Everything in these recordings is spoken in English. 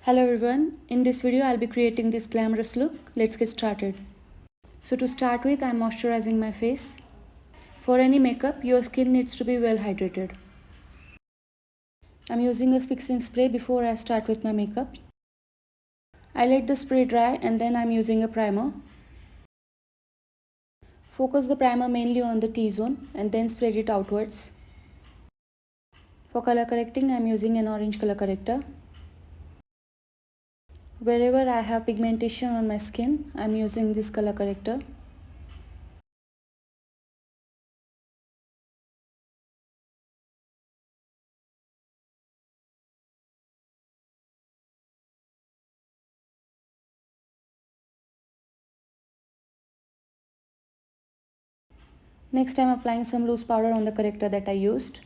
Hello everyone, in this video I'll be creating this glamorous look. Let's get started. So to start with, I'm moisturizing my face. For any makeup, your skin needs to be well hydrated. I'm using a fixing spray before I start with my makeup. I let the spray dry and then I'm using a primer. Focus the primer mainly on the T-zone and then spread it outwards. For color correcting, I'm using an orange color corrector. Wherever I have pigmentation on my skin, I'm using this color corrector. Next, I'm applying some loose powder on the corrector that I used.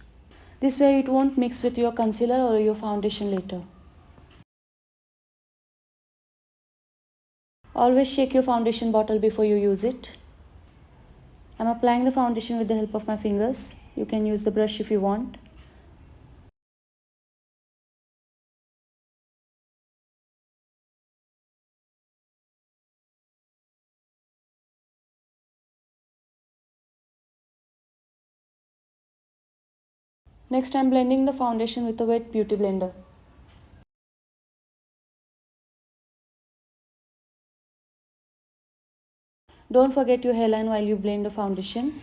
This way it won't mix with your concealer or your foundation later. Always shake your foundation bottle before you use it. I'm applying the foundation with the help of my fingers. You can use the brush if you want. Next, I'm blending the foundation with a wet beauty blender. Don't forget your hairline while you blend the foundation.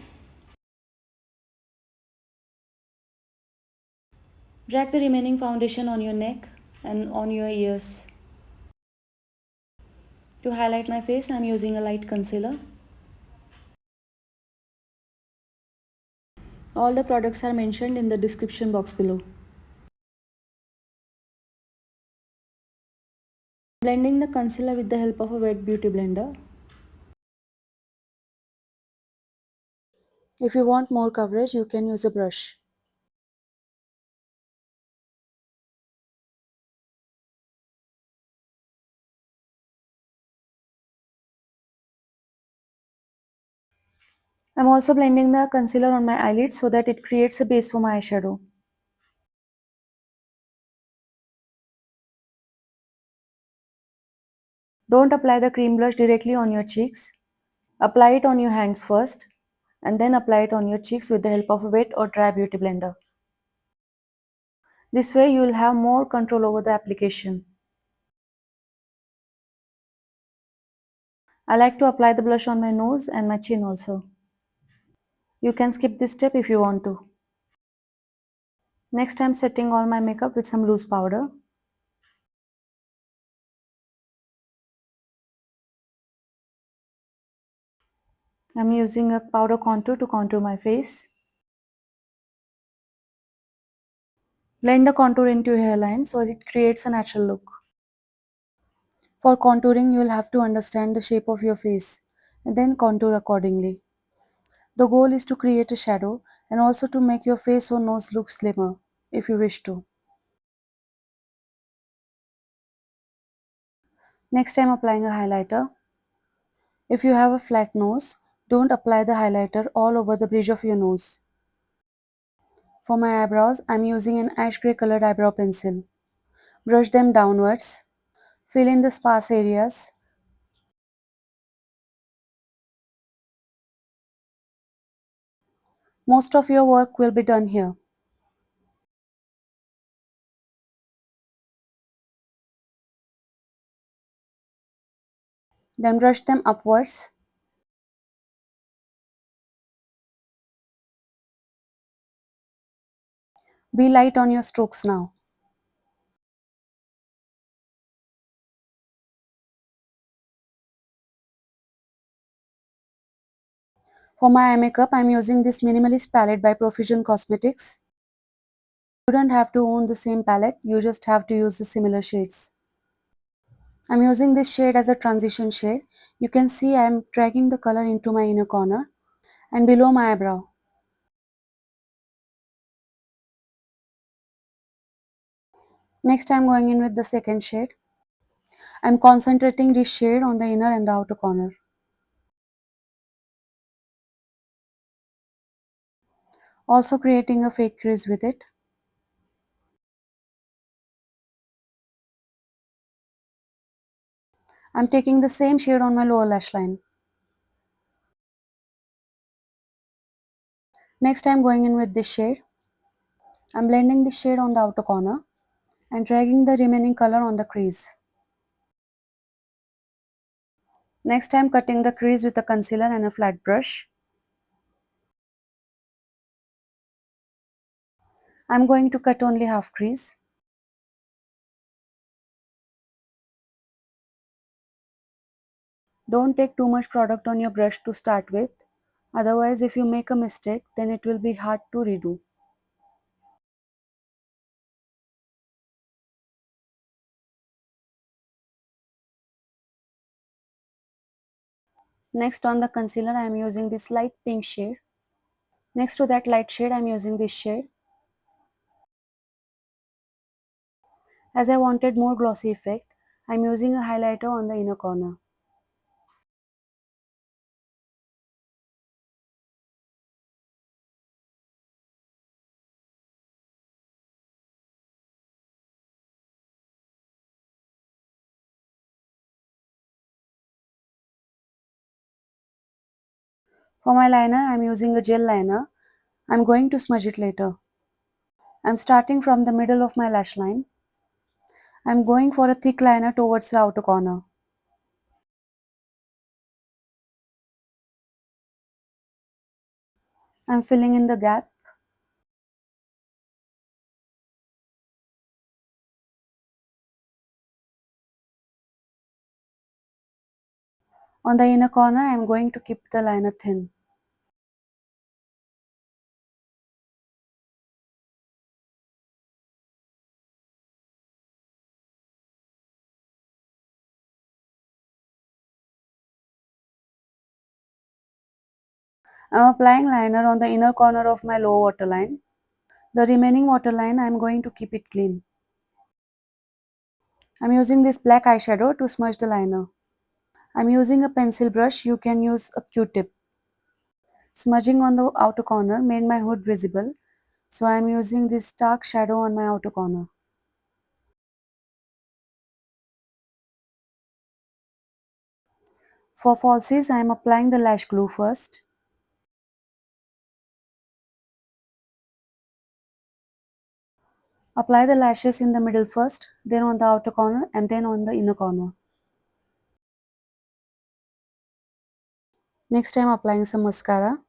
Drag the remaining foundation on your neck and on your ears. To highlight my face, I'm using a light concealer. All the products are mentioned in the description box below. Blending the concealer with the help of a wet beauty blender. If you want more coverage, you can use a brush. I'm also blending the concealer on my eyelids so that it creates a base for my eyeshadow. Don't apply the cream blush directly on your cheeks. Apply it on your hands first and then apply it on your cheeks with the help of a wet or dry beauty blender. This way you will have more control over the application. I like to apply the blush on my nose and my chin also. You can skip this step if you want to. Next, I'm setting all my makeup with some loose powder. I'm using a powder contour to contour my face. Blend the contour into your hairline so it creates a natural look. For contouring, you will have to understand the shape of your face and then contour accordingly. The goal is to create a shadow and also to make your face or nose look slimmer if you wish to. Next, I'm applying a highlighter. If you have a flat nose, don't apply the highlighter all over the bridge of your nose. For my eyebrows, I'm using an ash gray colored eyebrow pencil. Brush them downwards. Fill in the sparse areas. Most of your work will be done here. Then brush them upwards. Be light on your strokes now. For my eye makeup, I'm using this minimalist palette by Profusion Cosmetics. You don't have to own the same palette, you just have to use the similar shades. I'm using this shade as a transition shade. You can see I'm dragging the color into my inner corner and below my eyebrow. Next, I'm going in with the second shade. I'm concentrating this shade on the inner and the outer corner. Also creating a fake crease with it. I'm taking the same shade on my lower lash line. Next I'm going in with this shade. I'm blending this shade on the outer corner and dragging the remaining color on the crease. Next I'm cutting the crease with a concealer and a flat brush. I'm going to cut only half crease. Don't take too much product on your brush to start with. Otherwise, if you make a mistake, then it will be hard to redo. Next on the concealer, I am using this light pink shade. Next to that light shade, I am using this shade. As I wanted more glossy effect, I am using a highlighter on the inner corner. For my liner, I am using a gel liner. I am going to smudge it later. I am starting from the middle of my lash line. I am going for a thick liner towards the outer corner. I am filling in the gap. On the inner corner, I am going to keep the liner thin. I am applying liner on the inner corner of my lower waterline. The remaining waterline, I am going to keep it clean. I am using this black eyeshadow to smudge the liner. I am using a pencil brush, you can use a Q-tip. Smudging on the outer corner made my hood visible, so I am using this dark shadow on my outer corner. For falsies, I am applying the lash glue first. Apply the lashes in the middle first, then on the outer corner and then on the inner corner. Next I am applying some mascara.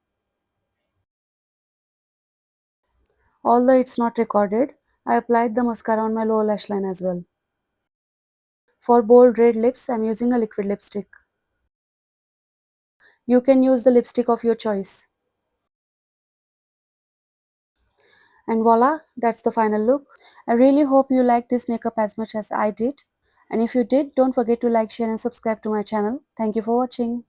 Although it's not recorded, I applied the mascara on my lower lash line as well. For bold red lips, I am using a liquid lipstick. You can use the lipstick of your choice. And voila, that's the final look. I really hope you liked this makeup as much as I did. And if you did, don't forget to like, share and subscribe to my channel. Thank you for watching.